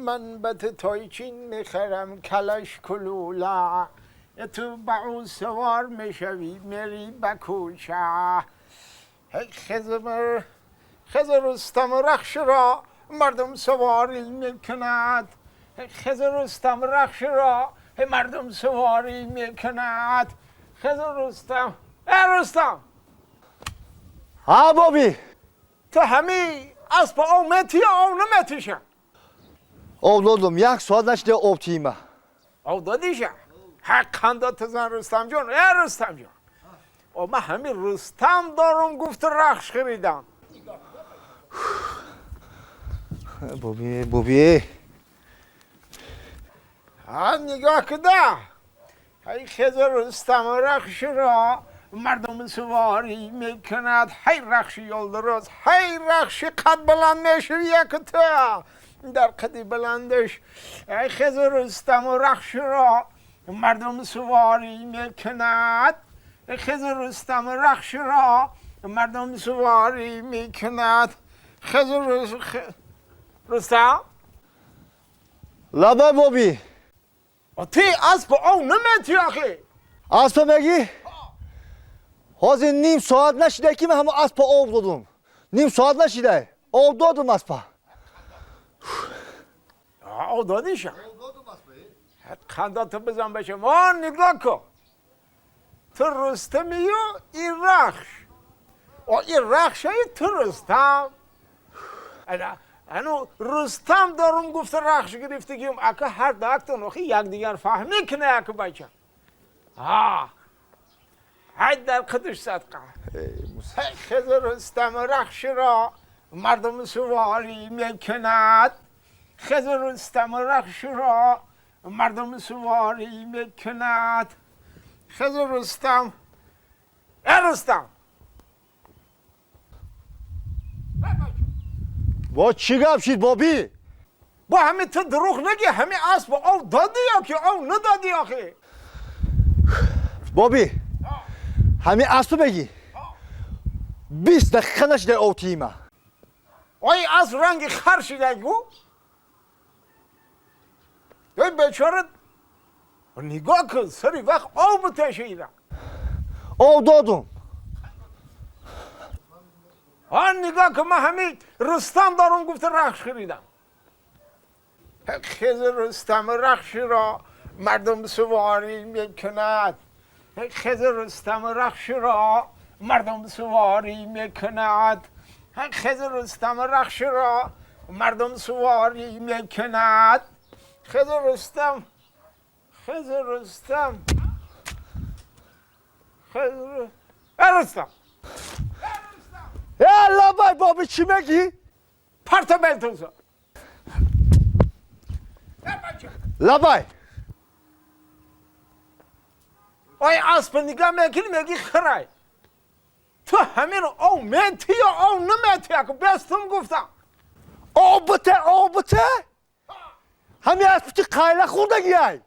من بت تایچین میخرم کلش کلولا تو با سوار میشوی میری بکوچه خزر رستم رخش را مردم سواری میکند خزر رستم رخش را مردم سواری میکند خزر رستم رستم ها بابی تو همی اسب اومتی یا او نمتیشم Oğlum yak soğanlaş de optiyma. او دادیشم حقا دا تزن رستم جان رستم جان او من همین رستم دارم گفت رخش خریدم Bobi. ها نگاه کده هی خزر رستم رخش را مردم سواری میکند هی رخش یول درست هی رخش قد بلند میشه یک تا در قدی بلندش هی خزر رستم رخش را مردم سواری میکند خزر رستم رخش را مردم سواری میکند خزر رستم Laba Bobi. تی اسب او نمیتی آخی Aspa megi. Hazır nim saat neşide ki hem aspa ovdum. Nim saat neşide. Ovdum aspa. او دادیشم خندات بزن بشه ما نگاه کن تو رستمی و این رخش این رخش های تو رستم انو رستم دارم گفت رخش گرفتگیم اکا هر داکتون اخی یک دیگر فهمی کنه اکا بچه های در قدش صدقه خزر رستم رخش را مردم سواری میکند خزر رستم رخش را مردم سواری میکند خزر رستم رستم Bo çigapşit Bobi. با همین تو دروغ نگی همین اسب او دادی یا که او ندادی آخی Bobi. Hemi aspa megi. 20 dakika neşide optiyma. ای از رنگ خرشیده گو ای بیچاره نگاه کن سری وقت آب بتشیدم Ovdum. نگاه کن من همین رستم دارم گفت رخش خریدم خزر رستم رخش را مردم سواری میکند خزر رستم رخش را مردم سواری میکند خزر رستم رخش را مردم سواری میکند خزر رستم رستم Ya labay Bobi çimegi. پرت بلتوزا Labay. آی اسب نگاه میگی خرای تو همین او میتی یا او نمیتی اکو بستم گفتم Ovbute. Hemi aspa kayla kurda giyay.